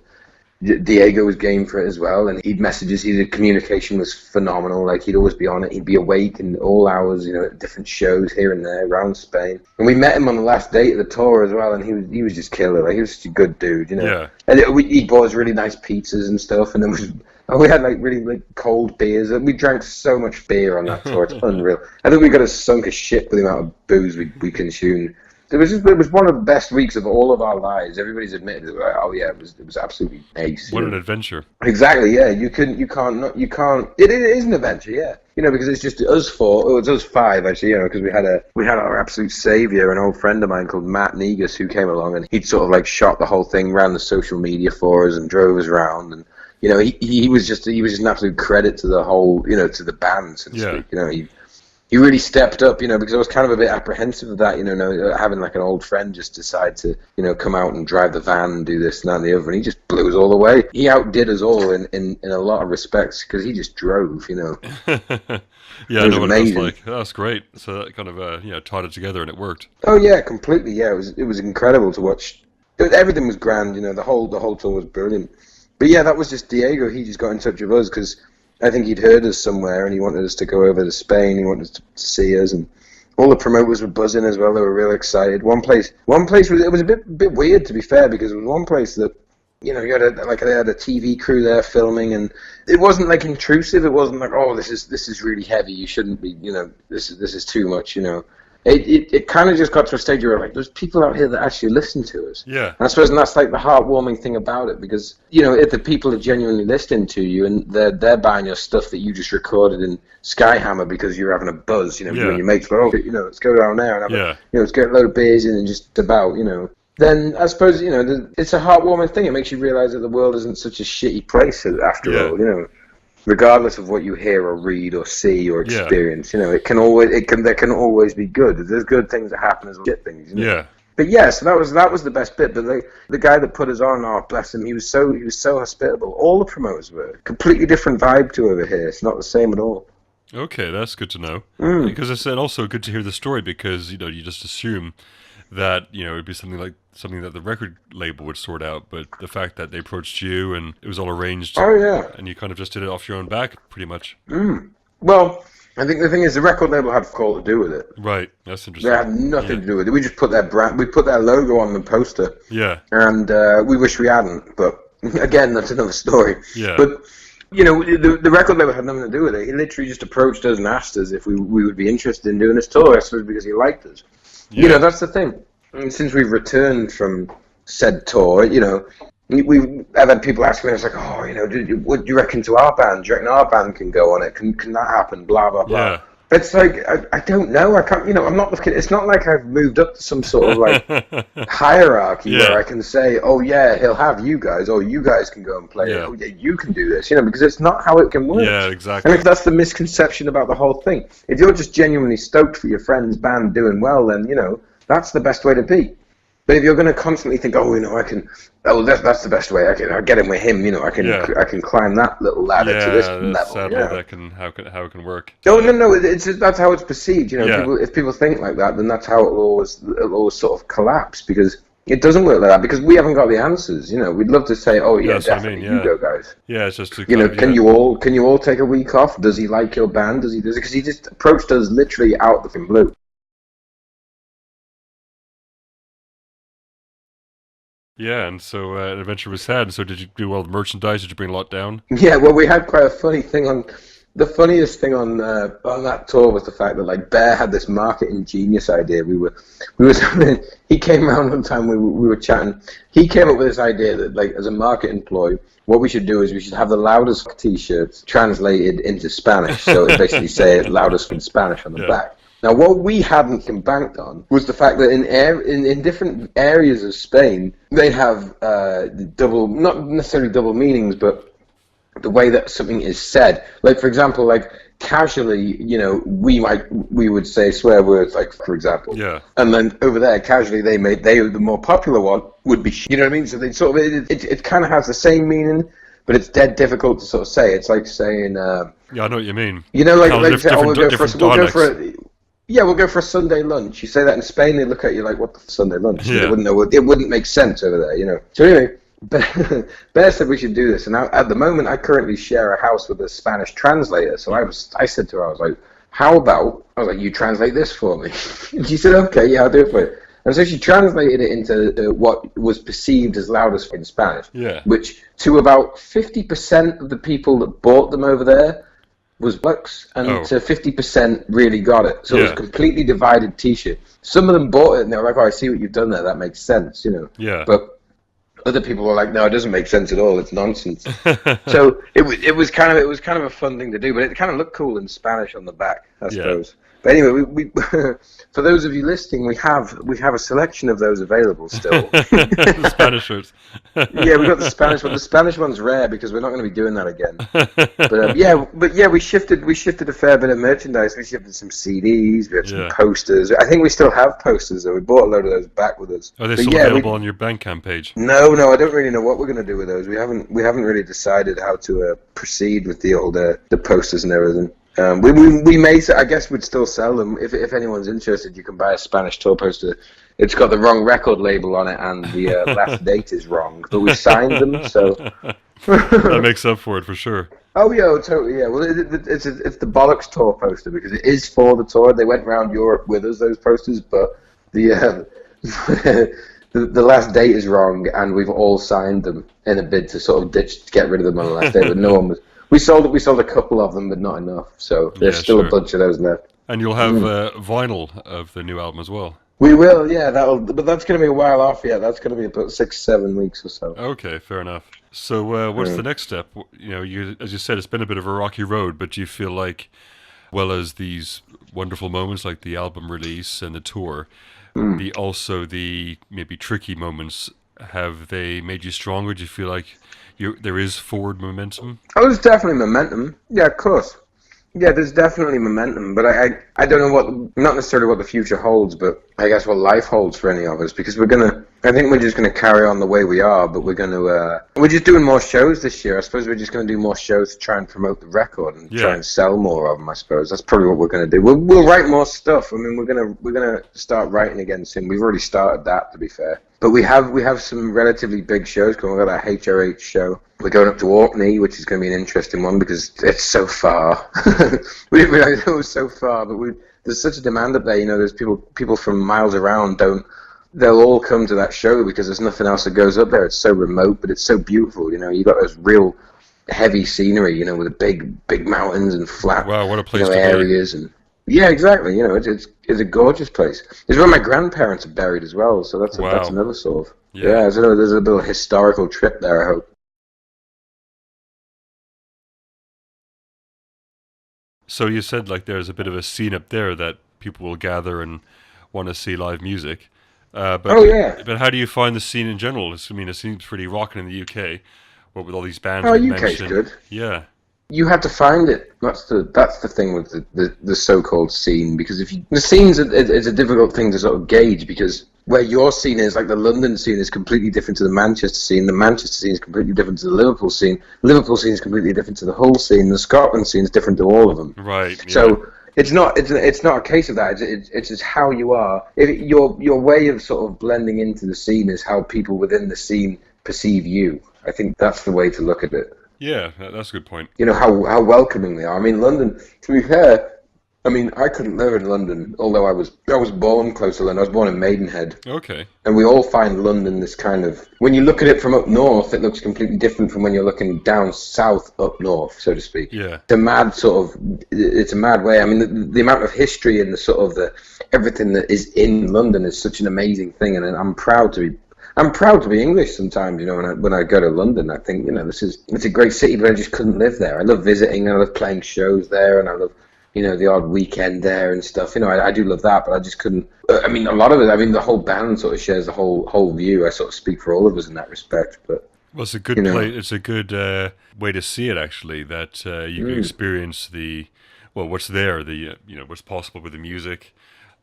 Diego was game for it as well. And he'd message us. His communication was phenomenal. Like, he'd always be on it. He'd be awake in all hours, at different shows here and there around Spain. And we met him on the last date of the tour as well. And he was just killer. Like, he was such a good dude, Yeah. And he bought us really nice pizzas and stuff. And then we had like really like cold beers. We drank so much beer on that tour. It's unreal. I think we got sunk a ship with the amount of booze we consumed. It was one of the best weeks of all of our lives. Everybody's admitted it. Like, oh yeah, it was absolutely ace. What an adventure. Exactly, yeah. You can't. It is an adventure, yeah. Because it's just us four. Oh, it's us five actually. Because we had our absolute savior, an old friend of mine called Matt Negus, who came along, and he'd sort of like shot the whole thing around the social media for us and drove us around. And he was just an absolute credit to the whole, to the band, so to speak. He really stepped up, because I was kind of a bit apprehensive of that, having like an old friend just decide to, come out and drive the van and do this and that and the other, and he just blew us all away. He outdid us all in a lot of respects, because he just drove, Yeah, It I was know what amazing. it was like. That's great. So that kind of tied it together and it worked. Oh yeah, completely. Yeah, it was incredible to watch. Everything was grand. The whole tour was brilliant. But yeah, that was just Diego. He just got in touch with us because I think he'd heard us somewhere and he wanted us to go over to Spain. He wanted us to see us, and all the promoters were buzzing as well. They were real excited. One place was a bit weird, to be fair, because it was one place that you had they had a TV crew there filming, and it wasn't like intrusive. It wasn't like, oh, this is really heavy. You shouldn't be. This is too much. it kind of just got to a stage where like, there's people out here that actually listen to us. Yeah. And I suppose that's like the heartwarming thing about it, because if the people are genuinely listening to you and they're buying your stuff that you just recorded in Skyhammer because you're having a buzz, you and your mates go, let's go down there and have let's get a load of beers in and just about, then I suppose, it's a heartwarming thing. It makes you realize that the world isn't such a shitty place after all, regardless of what you hear or read or see or experience. There can always be good. There's good things that happen as well as shit things. Yeah. But yeah, so that was the best bit. But the guy that put us on, bless him, he was so hospitable. All the promoters were completely different vibe to over here. It's not the same at all. Okay, that's good to know. Because I said also good to hear the story, because you just assume that it would be something that the record label would sort out, but the fact that they approached you and it was all arranged, and you kind of just did it off your own back, pretty much. Well, I think the thing is, the record label had fuck all to do with it. Right, that's interesting. They had nothing to do with it. We just put their brand, we put their logo on the poster. Yeah. And we wish we hadn't, but again, that's another story. Yeah. But the record label had nothing to do with it. He literally just approached us and asked us if we would be interested in doing this tour. I suppose because he liked us. Yeah. That's the thing. And since we've returned from said tour, I've had people ask me, it's like, what do you reckon to our band? Do you reckon our band can go on it? Can that happen? Blah, blah, blah. Yeah. It's like, I don't know. I can't, I'm not looking, it's not like I've moved up to some sort of like hierarchy where I can say, oh yeah, he'll have you guys, or you guys can go and play it. Oh yeah, you can do this, because it's not how it can work. Yeah, exactly. And if that's the misconception about the whole thing, if you're just genuinely stoked for your friend's band doing well, then, that's the best way to be. But if you're going to constantly think, I can, that's the best way. I'll get in with him. I can climb that little ladder to this level. Sadly, how it can work. No. It's that's how it's perceived. If people think like that, then that's how it'll always sort of collapse, because it doesn't work like that. Because we haven't got the answers. We'd love to say, definitely, you go, guys. Yeah, it's just can you all take a week off? Does he like your band? Does he? Because he just approached us literally out of the blue. Yeah, and so Adventure was sad. And so did you do all the merchandise? Did you bring a lot down? Yeah, well, we had quite a funny thing on. The funniest thing on that tour was the fact that like Bear had this marketing genius idea. He came around one time. We were chatting. He came up with this idea that like as a marketing ploy, what we should do is we should have the loudest T-shirts translated into Spanish. So it basically say loudest in Spanish on the back. Now, what we hadn't banked on was the fact that in different areas of Spain, they have not necessarily double meanings, but the way that something is said. Like, for example, like casually, we would say swear words, like for example. Yeah. And then over there, casually, the more popular one would be. You know what I mean? So they sort of it kind of has the same meaning, but it's dead difficult to sort of say. It's like saying. Yeah, I know what you mean. We'll go for a Sunday lunch. You say that in Spain, they look at you like, what the Sunday lunch? Yeah. They wouldn't know. It wouldn't make sense over there, So anyway, Bear said we should do this. And at the moment, I currently share a house with a Spanish translator. So I said to her, I was like, how about, you translate this for me? And she said, okay, yeah, I'll do it for you. And so she translated it into what was perceived as loudest in Spanish. Yeah. Which, to about 50% of the people that bought them over there, was bucks, and to 50% really got it. So it was a completely divided T-shirt. Some of them bought it, and they were like, I see what you've done there. That makes sense, Yeah. But other people were like, no, it doesn't make sense at all. It's nonsense. So it was kind of a fun thing to do, but it kind of looked cool in Spanish on the back, I suppose. But anyway, we for those of you listening, we have a selection of those available still. The Spanish shirts. Yeah, we got the Spanish one. The Spanish one's rare because we're not going to be doing that again. But we shifted a fair bit of merchandise. We shifted some CDs. We had some posters. I think we still have posters, though. We bought a load of those back with us. Are they still available on your Bandcamp page? No, I don't really know what we're going to do with those. We haven't really decided how to proceed with the old the posters and everything. We may, I guess we'd still sell them. If anyone's interested, you can buy a Spanish tour poster. It's got the wrong record label on it, and the last date is wrong. But we signed them, so... That makes up for it, for sure. Oh, yeah, totally, yeah. Well, it's the Bollocks tour poster, because it is for the tour. They went around Europe with us, those posters, but the last date is wrong, and we've all signed them in a bid to sort of get rid of them on the last day, but no one was... We sold a couple of them, but not enough. So there's still a bunch of those left. And you'll have Mm. vinyl of the new album as well. We will, yeah. But that's going to be a while off yet. That's going to be about 6, 7 weeks or so. Okay, fair enough. So, what's the Mm. next step? You know, as you said, it's been a bit of a rocky road, but do you feel like, well as these wonderful moments like the album release and the tour, Mm. the maybe tricky moments, have they made you stronger? Do you feel like there is forward momentum? Oh, there's definitely momentum. Yeah, of course. Yeah, there's definitely momentum, but I don't know not necessarily what the future holds, but I guess what life holds for any of us, because I think we're just gonna carry on the way we are, but we're just doing more shows this year. I suppose we're just gonna do more shows to try and promote the record and try Yeah, and sell more of them. I suppose that's probably what we're gonna do. We'll write more stuff. I mean, we're gonna start writing again soon. We've already started that, to be fair. But we have some relatively big shows coming. We've got that HOH show. We're going up to Orkney, which is going to be an interesting one because it's so far. We didn't realize it was so far, but there's such a demand up there. You know, there's people from miles around they'll all come to that show because there's nothing else that goes up there. It's so remote, but it's so beautiful. You know, you got those real heavy scenery. You know, with the big mountains and flat, wow, what a place to be. areas and yeah, exactly. You know, it's a gorgeous place. It's where my grandparents are buried as well, so that's Wow, another sort of yeah. yeah. So there's a little historical trip there. I hope. So you said like there's a bit of a scene up there that people will gather and want to see live music. Oh yeah. But how do you find the scene in general? I mean, it seems pretty rocking in the UK. What with all these bands Oh, we've UK's mentioned. good. Yeah, You have to find it. That's the thing with the so-called scene, because if you, the scene's it's a difficult thing to sort of gauge, because where your scene is, like the London scene is completely different to the Manchester scene. The Manchester scene is completely different to the Liverpool scene. Liverpool scene is completely different to the Hull scene. The Scotland scene is different to all of them. right. Yeah, So it's not a case of that. It's just how you are. Your way of sort of blending into the scene is how people within the scene perceive you. I think that's the way to look at it. yeah. That's a good point. You know how welcoming they are. I mean, London. To be fair, I mean, I couldn't live in London, although I was born close to London. I was born in Maidenhead, Okay. and we all find London this kind of. When you look at it from up north, it looks completely different from when you're looking down south up north, so to speak. Yeah, It's a mad sort of. It's a mad way. I mean, the amount of history and the sort of the everything that is in London is such an amazing thing, and I'm proud to be English sometimes, you know, when I go to London. I think, you know, it's a great city, but I just couldn't live there. I love visiting, I love playing shows there, and I love, you know, the odd weekend there and stuff. You know, I do love that, but I just couldn't. I mean, a lot of it. I mean, the whole band sort of shares the whole view. I sort of speak for all of us in that respect, but well, it's a you good know, play. It's a good way to see it actually. That you can mm. experience what's there, what's possible with the music.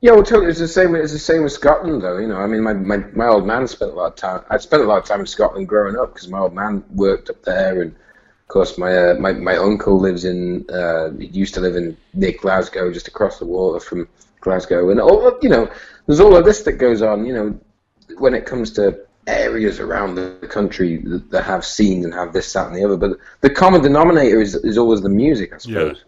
Yeah, well, totally. It's the same. It's the same with Scotland, though. You know, I mean, my old man spent a lot of time. I spent a lot of time in Scotland growing up because my old man worked up there, and of course, my uncle lives in. He used to live in near Glasgow, just across the water from Glasgow, and all. You know, there's all of this that goes on. You know, when it comes to areas around the country that have scenes and have this, that, and the other. But the common denominator is always the music, I Yeah, suppose.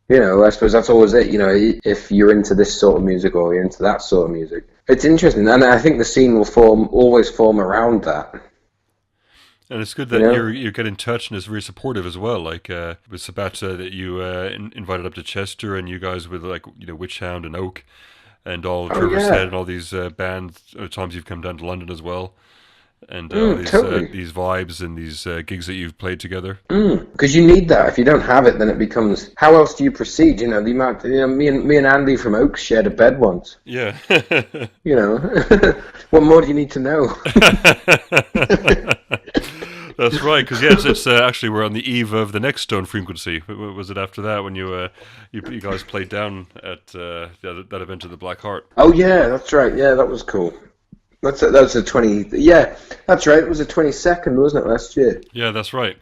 You know, I suppose that's always it. You know, if you're into this sort of music or you're into that sort of music, it's interesting, and I think the scene will always form around that. and it's good You that know? you get in touch and is very supportive as well. Like with Sabatta, that you invited up to Chester, and you guys with like Witch Hound and Oak, and all Oh Trevor said, yeah, and all these bands. Times you've come down to London as well, and all totally. these vibes and these gigs that you've played together. Because you need that. If you don't have it, then it becomes. How else do you proceed? You know, the amount. You know, me and Andy from Oaks shared a bed once. Yeah. You know, what more do you need to know? That's right, because yeah, it's actually we're on the eve of the next Stone Frequency. Was it after that when you guys played down at that event at the Black Heart? Oh yeah, that's right. Yeah, that was cool. That's a 20. Yeah, that's right. It was the 22nd, wasn't it, last year? Yeah, that's right.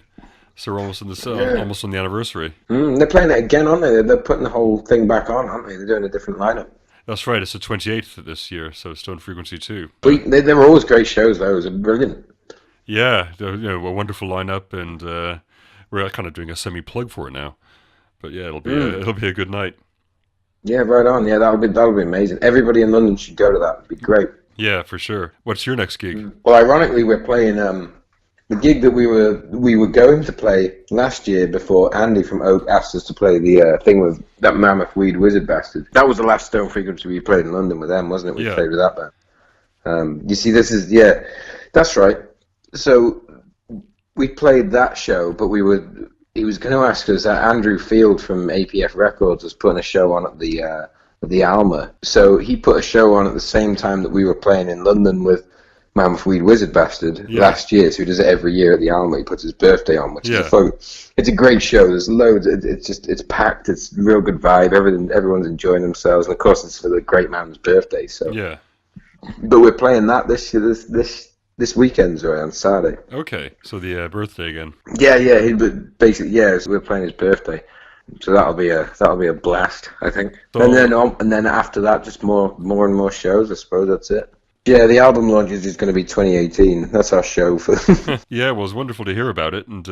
So we're almost in Yeah. almost on the anniversary. They're playing it again, aren't they? They're putting the whole thing back on, aren't they? They're doing a different lineup. That's right. It's the 28th this year, so Stone Frequency 2. They were always great shows. Those are brilliant. Yeah, a wonderful lineup, and we're kind of doing a semi plug for it now. But yeah, Mm. it'll be a good night. Yeah, right on. Yeah, that'll be amazing. Everybody in London should go to that. It'd be great. Yeah, for sure. What's your next gig? Well, ironically, we're playing. The gig that we were going to play last year before Andy from Oak asked us to play the thing with that Mammoth Weed Wizard bastard. That was the last Stone Frequency we played in London with them, wasn't it? We Yeah. played with that band. You see, that's right. So we played that show, but he was going to ask us. Andrew Field from APF Records was putting a show on at the Alma, so he put a show on at the same time that we were playing in London with Mammoth Weed Wizard Bastard last year. So he does it every year at the Alma. He puts his birthday on, which is it's a great show. There's loads. It's packed. It's a real good vibe. Everyone's enjoying themselves, and of course it's for the great man's birthday. So Yeah. but we're playing that this year, this weekend, sorry, on Saturday. Okay, so the birthday again. Yeah, basically, so we're playing his birthday, so that'll be a blast, I think. So, And then after that, just more and more shows. I suppose that's it. Yeah, the album launch is just going to be 2018. That's our show for. yeah, well, it's wonderful to hear about it, and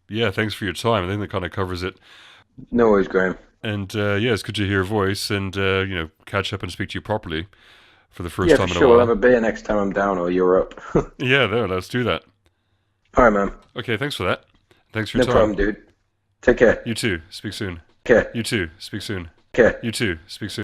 yeah, thanks for your time. I think that kind of covers it. No worries, Graham. And yeah, it's good to hear your voice and catch up and speak to you properly for the first Yeah, time for in a sure. while. We'll have a beer next time I'm down or you're up. Yeah, there, let's do that. All right, man. Okay, thanks for that. Thanks for No your time. problem, dude. Take care. You too. Speak soon. Okay. You too. Speak soon. Okay. You too. Speak soon.